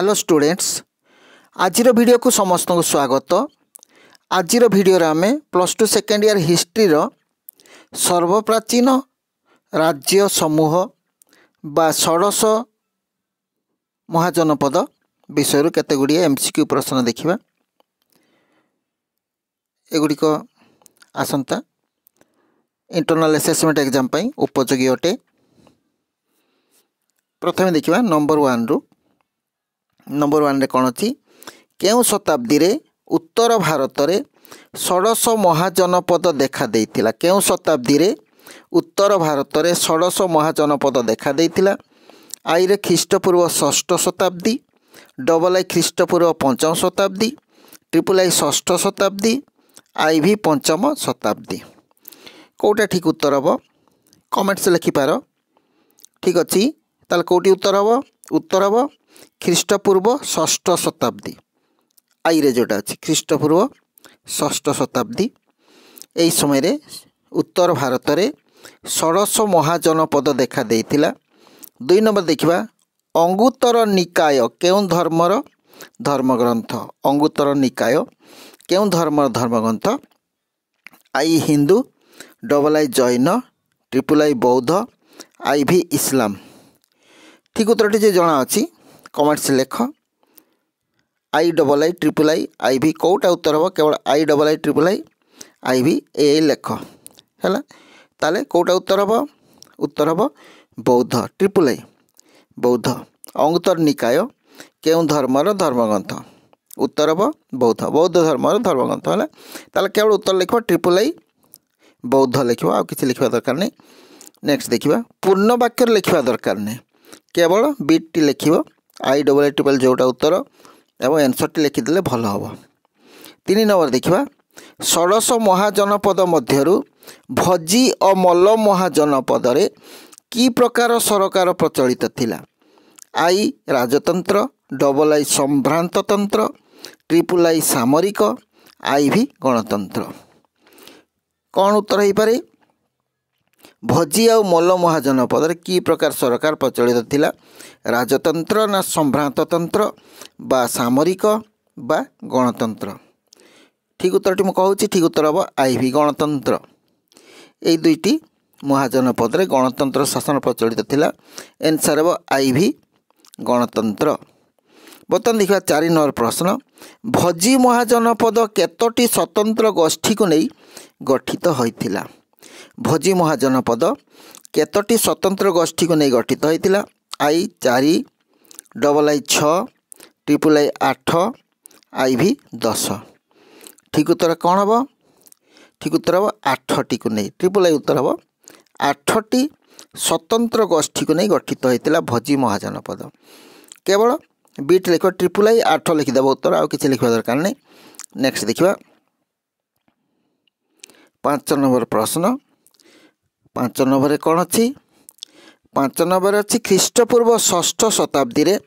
Hello students आज video को समस्त को स्वागत। आज वीडियो आम +2 सेकेंड ईयर हिस्ट्री सर्वप्राचीन राज्य समूह बा षोडश महाजनपद विषय केतगुड़ी MCQ प्रश्न देखा। एगुड़िक आसंता इंटरनल असेसमेंट एग्जाम उपयोगी अटे। प्रथम देखा नंबर 1 रु नंबर 1 रे कौन अच्छी केउ शताब्दी रे उत्तर भारत रे षोडश महाजनपद देखा देइथिला। केउ शताब्दी रे उत्तर भारत रे षोडश महाजनपद देखा देइथिला। आई रे ख्रीष्टपूर्व 6ठ शताब्दी, डबल आई ख्रीष्टपूर्व 5म शताब्दी, ट्रिपल आई 6ठ शताब्दी, आई भी 5म शताब्दी। कोटा ठीक उत्तर हम कमेंट्स लिखिपार। ठीक अच्छी ताल कौटी उत्तर हम उत्तर हम ख्रीष्टपूर्व 6ठ शताब्दी। आई रे जोटा अच्छी ख्रीष्टपूर्व 6ठ शताब्दी। यही समय उत्तर भारत रे षोडश महाजनपद देखा देइथिला। 2 नंबर देखिबा अंगुत्तर निकाय केउं धर्मर धर्मग्रंथ। अंगुत्तर निकाय केउं धर्मर धर्मग्रंथ। I Hindu, double I Jain, triple I बौद्ध, आई भी इस्लाम। ठीक उत्तर टी जना अच्छी कमेंट्स लेख। I double I triple I भी कौटा उत्तर हम केवल I double I triple I भी ए लेख है। ताले कौटा उत्तर हम उत्तर हम बौद्ध ट्रिपल आई बौद्ध। अंगुत्तर निकाय केउं धर्मर धर्मग्रंथ उत्तर हम बौद्ध बौद्ध धर्मर धर्मग्रंथ है। ताले केवल उत्तर लिख ट्रिपल आई बौद्ध लिख आ कि लिखा दरकार नहीं। नेक्स्ट देखिए पूर्ण वाक्य लिखा दरकार नहीं, केवल बिट टी लिख आई डबल आई ट्रिपल जोटा उत्तर एवं एनसर टी लिखिदे भल हम। 3 नंबर देखिए षोडश महाजनपद मध्यरु भजी और मल्ल महाजनपद रे की प्रकार सरकार प्रचलित थिला। आई राजतंत्र, डबल आई संभ्रांततंत्र, ट्रिपल आई सामरिक, आई भी गणतंत्र। कौन उत्तर हो पारे? भजी और मल्ल महाजनपद रे की प्रकार सरकार प्रचलित थिला। राजतंत्र ना संभ्रांततंत्र बा सामरिक बा गणतंत्र। ठीक उत्तर टी कहूँ ठीक उत्तर हम आई भी गणतंत्र। यही दुईटी महाजनपद रे गणतंत्र शासन प्रचलित थिला। एनसर हम आई भी गणतंत्र। बर्तमान देखा 4 नंबर प्रश्न भजी महाजनपद केतोटी स्वतंत्र गोष्ठी को नहीं गठित होइथिला। भजी महाजनपद केतोटी स्वतंत्र गोष्ठी को नहीं गठित होइथिला। आई 4, डबल आई 6, ट्रिपल आई 8, आई भी 10। ठीक उत्तर कौन हम? ठीक उत्तर हम 8टी को नहीं। ट्रिपल आई उत्तर हम 8टी स्वतंत्र गोष्ठी को नहीं गठित होइथिला भजी महाजनपद। केवल बीट लिख ट्रिपल आई 8 लिखिदेव उत्तर आउ किसी लिखा दरकार नहीं। नेक्स्ट देखिए 5 नंबर प्रश्न। 5 नंबर कौन अच्छी 5 नंबर अच्छी ख्रीष्टपूर्व 6ठ शताब्दी रे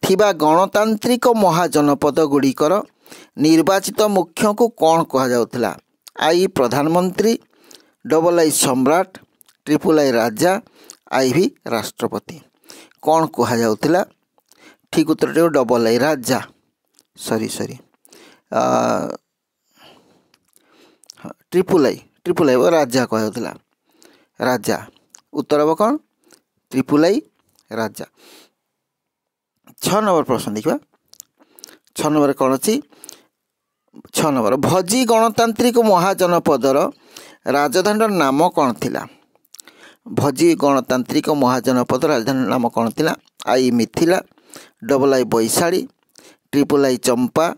थिबा गणतांत्रिक महाजनपद गुड़िकर निर्वाचित मुख्य को कौन कहा जाउथिला। आई प्रधानमंत्री, डबल आई सम्राट, ट्रिपल आई राजा, आई भी राष्ट्रपति। कौन कहा जाउथिला? ठीक उत्तर डबल आई राजा। सॉरी ट्रिपल आई वो राजा कहा जाउथिला राजा। उत्तर हम कौन? Triple I Raja. 6 नंबर प्रश्न देखा। 6 नंबर कौन अच्छी 6 नंबर भजी गणतांत्रिक महाजनपदर राजधानी नाम कौन थिला। भजी गणतांत्रिक महाजनपद राजधानी नाम कौन थिला। I Mithila, double I Vaishali, triple I Champa,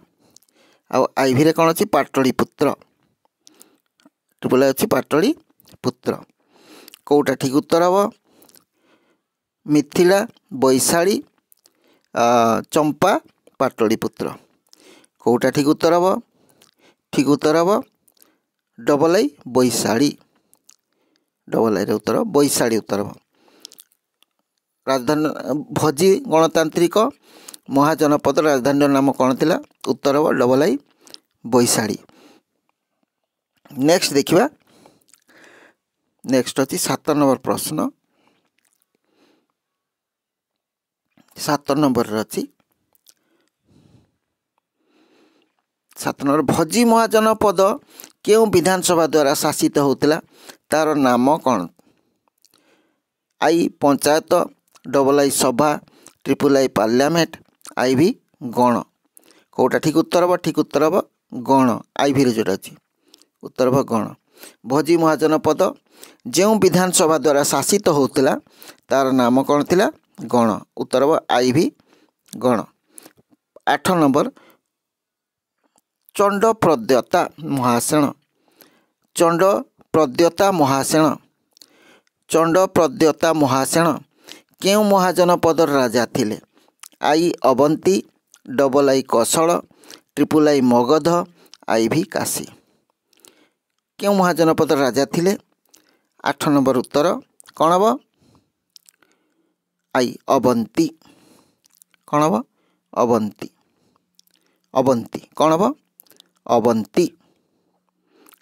I भी कौन अच्छी पाटलिपुत्र। ट्रिपल आई अच्छी पाटलिपुत्र। कौटा ठीक उत्तर हम मिथिला, बैशाली, चंपा, पाटलिपुत्र। कौटा ठीक उत्तर हम? ठीक उत्तर हम double I Vaishali. Double I उत्तर बैशाली उत्तर हम। राजधानी भजी गणतांत्रिक महाजनपद राजधानी नाम कौन थिला। उत्तर हम डबल आई बैशाली। नेक्स्ट देखिबा नेक्स्ट अच्छी 7 नंबर प्रश्न। 7 नंबर अच्छी 7 नंबर भोजी महाजनपद केउं विधानसभा द्वारा शासित होता तार नाम कौन आई पंचायत डबल आई सभा triple I parliament I V गण कौटा ठीक उत्तर हम ठीक उत्तर हम गण आई भी जोटा अच्छी उत्तर हम गण भोजी महाजनपद जो विधानसभा द्वारा शासित होता तार नाम कौन थिला गण उत्तर हम आई भी गण 8 नंबर चंड प्रद्यता महासेन चंड प्रद्यता महासेन चंड प्रद्यता महासेन केउं महाजनपदर राजा थिले I Avanti double I Kosala triple I Magadha I V Kashi क्यों महाजनपद राजा थिले 8 नंबर उत्तर कौन हम आई अवंती कौन हम अवंती अवंती कौन हम अवंती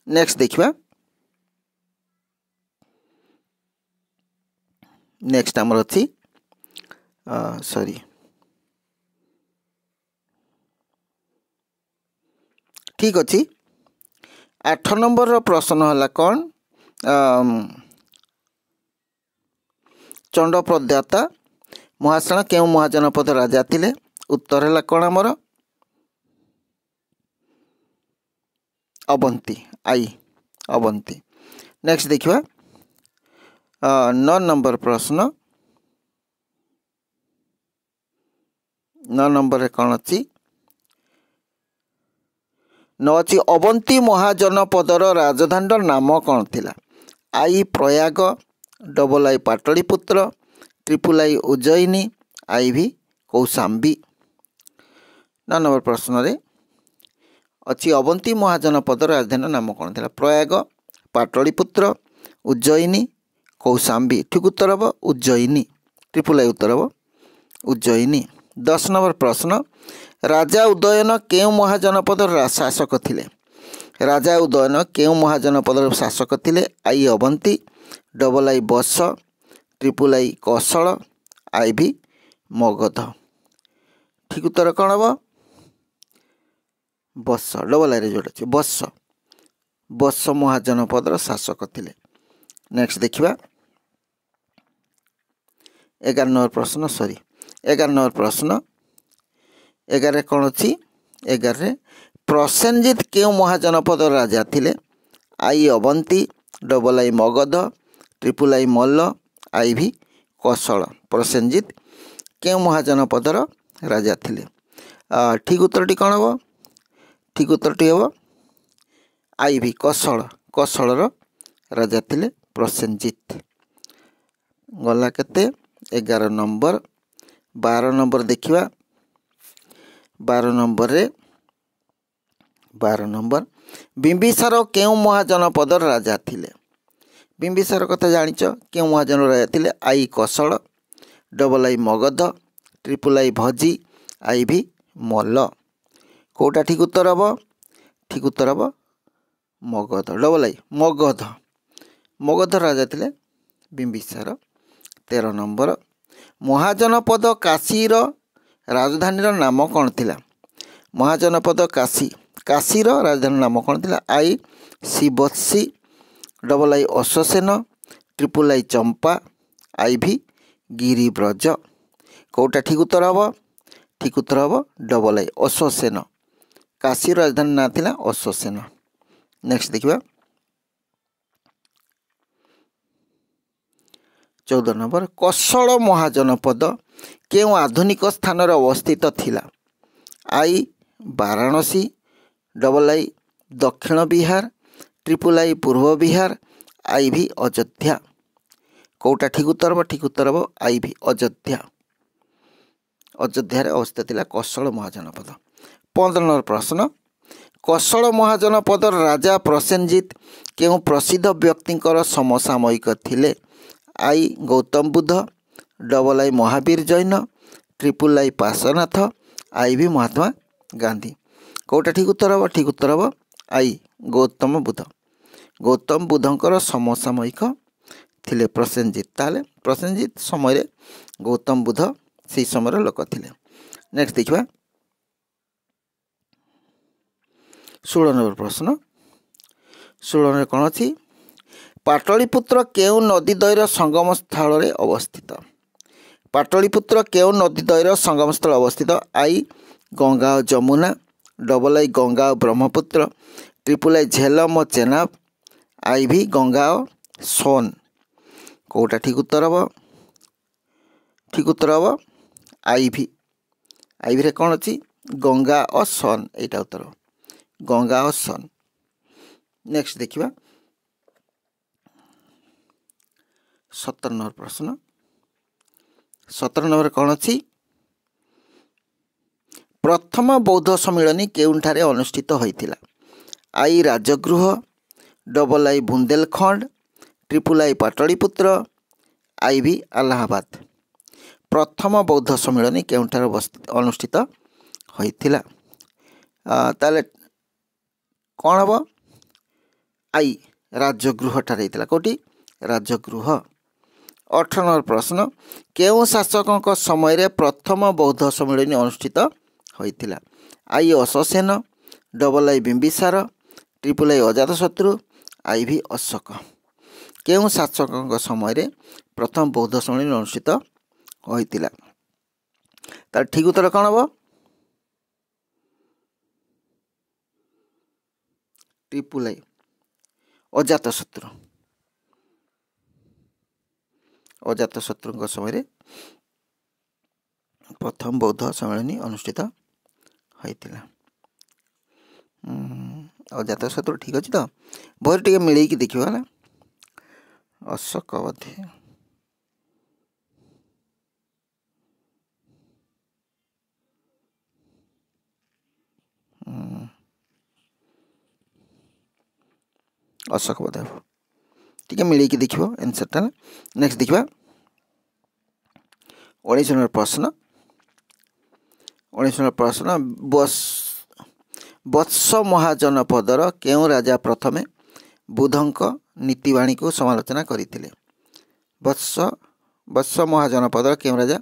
नेक्स्ट देखिबा नेक्स्ट आमर अच्छी सॉरी ठीक अच्छी 8 नंबर प्रश्न है कौन चंड प्रद्यता महासेन केउं महाजनपद राजा थिले उत्तर है कौन आमर अवंती आई अवंती नेक्स्ट देखिबा 9 नंबर प्रश्न 9 नंबर कौन अच्छी 9 अच्छी अवंती महाजनपदर राजधानी नाम कौन थिला I Prayag double I Pataliputra triple I Ujjayini I V Kaushambi 9 number प्रश्न रे अच्छी अवंती महाजनपद राजधानी नाम कौन थिला प्रयाग पाटलिपुत्र उज्जयिनी कौशाम्बी ठीक उत्तर हम उज्जयिनी ट्रिपल आई उत्तर हम उज्जयिनी 10 नंबर प्रश्न राजा उदयन केउं महाजनपद शासक थिले राजा उदयन केउं महाजनपद शासक थिले आई अवंती डबल आई बस ट्रिपल आई कौशल आई भी मगध ठीक उत्तर कौन हम बस डबल आई जोड़ा अच्छे बस महाजनपद शासक थिले नेक्स्ट देखिबा 11 नंबर प्रश्न सॉरी 11 नंबर प्रश्न 11 कौन अच्छी 11 प्रसेनजित केउं महाजनपद राजा थिले I Avanti double I Magadha triple I Malla I V Kosala Prasenjit केउं महाजनपदर राजा थिले ठीक उत्तरटी कौन हम ठीक उत्तरटी हम आई भी कौशलर राजा थिले प्रसेनजित गला केते 11 नंबर 12 नंबर देखिबा 12 नंबर रे 12 नंबर बिंबिसार केउं महाजनपद राजा थिले बिंबिसार कथा जानिच केउं महाजन राजा थिले I Kosala double I Magadha triple I भोजी आई भी मल्ल कौटा ठीक उत्तर हम मगध डबल आई मगध राजा थिले बिंबिसार 13 नंबर महाजनपद काशीर राजधानी नाम कौन थिला महाजनपद काशीर राजधानी नाम कौन थिला आई शिवत्सी double I Ashvasena triple I Champa I V गिरिब्रज कौटा ठीक उत्तर हम डबल आई अश्वसेन काशी राजधानी ना थिला अश्वसेन नेक्स्ट देखिबा 14 नंबर कौशल महाजनपद केउं आधुनिक स्थान अवस्थित थिला आई वाराणसी डबल आई दक्षिण बिहार ट्रिपल आई पूर्व बिहार आई भी अयोध्या कौटा ठीक उत्तर हम आई भी अयोध्या अवस्थित थिला कौशल महाजनपद 15 नंबर प्रश्न कौशल महाजनपद राजा प्रसेनजित केउं प्रसिद्ध व्यक्तिंकर समसामयिक थिले I Gautam Buddha double I Mahavir Jain triple I Parshvanath I V Mahatma Gandhi कौटा ठीक उत्तर हम आई गौतम बुद्धंकर समसामयिक थिले प्रसेनजित ताले प्रसेनजित समय गौतम बुद्ध से समय लोक थिले नेक्स्ट देखिबा 16 नंबर प्रश्न 16 कौन अच्छी पाटलिपुत्र केउ नदीद्वयर संगम स्थल रे अवस्थित पाटलिपुत्र केउ नदीद्वयर संगम स्थल अवस्थित आई गंगा और जमुना डबल आई गंगा और ब्रह्मपुत्र ट्रिपल आई झेलम और चेनाब आई भी गंगा और सोन कौटा ठीक उत्तर हम आई भी रे कौन अच्छी गंगा और सोन यहाँ उत्तर गंगा और सोन। नेक्स्ट देखिए 17 नंबर प्रश्न 17 नंबर कौन अच्छी प्रथम बौद्ध सम्मिलनी केउंठारे अनुष्ठित होइतिला I Rajagriha double I Bundelkhand triple I Pataliputra I V Allahabad प्रथम बौद्ध सम्मिलनी केउंठारे अनुष्ठित होइतिला ताले कौन हम आई राजगृह ठारे होइतिला कोटी राजगृह। 18 नंबर प्रश्न केउ शासकों समय रे प्रथम बौद्ध सम्मिलनी अनुष्ठित होइतिला आई अशोसेन double I Bimbisara triple I Ajatashatru I V Ashoka केउ शासकों समय रे प्रथम बौद्ध सम्मिलनी अनुष्ठित होइतिला तार ठीक उत्तर कौन हम ट्रिपल आई अजातशत्रु समय प्रथम बौद्ध सम्मिलनी अनुष्ठित होइतिला अजातशत्रु ठीक अच्छे तो बहुत टे मिले देखिए ना अशोक बोधे अशोक बोधे टी मिले देखिए आंसरटा नेक्स्ट देखा 19 नंबर प्रश्न 19 नंबर प्रश्न वत्स महाजनपदर केउ राजा प्रथमे बुधंक नीतिवाणी को समालोचना करथिले वत्स महाजनपदर केउ राजा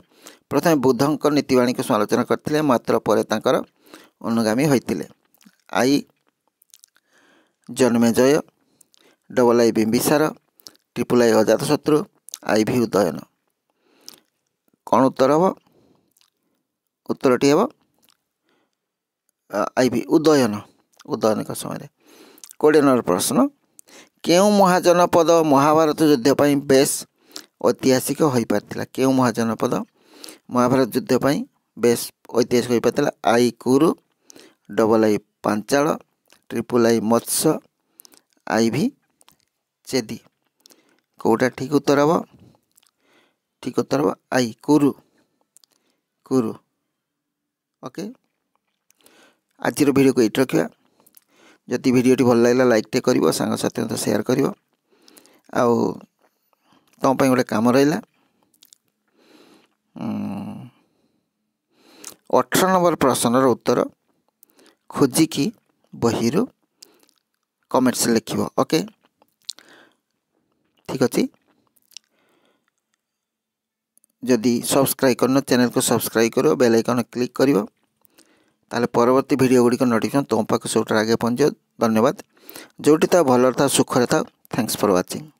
प्रथमे बुधंक नीतिवाणी को समालोचना करथिले मात्र परे तांकर अनुगामी होइतिले I Janamejaya double I Bimbisara triple I Ajatashatru I V Udayan कौन उत्तर हम उत्तरटी हम आई भी उदयन का समय 20 नंबर प्रश्न केउ महाजनपद महाभारत युद्ध पर बेस ऐतिहासिक हो पार्थिला केउ महाजनपद महाभारत युद्ध पर बेस ऐतिहासिक हो पार्थिला I Kuru double I Panchala triple I Matsya I V Chedi कौटा ठीक उत्तर हम ठीक उत्तर हम आई कुरु ओके आज वीडियो को ये रखा जदि वीडियोटी भल लगे लाइक टे कर सांग साथी तो शेयर कर तुम गोटे कम रहा 18 नंबर प्रश्नर उत्तर खोजिकी बही कमेंट्स लिख ओके ठीक अच्छे जदि सब्सक्राइब करना चैनल को सब्सक्राइब करो बेल आइकन क्लिक करिवो ताले परवर्ती वीडियो गुड़ी नोटिफिकेशन तुम पाक सब आगे पहुँच। धन्यवाद जोटी था भल था सुखरे था। Thanks for watching.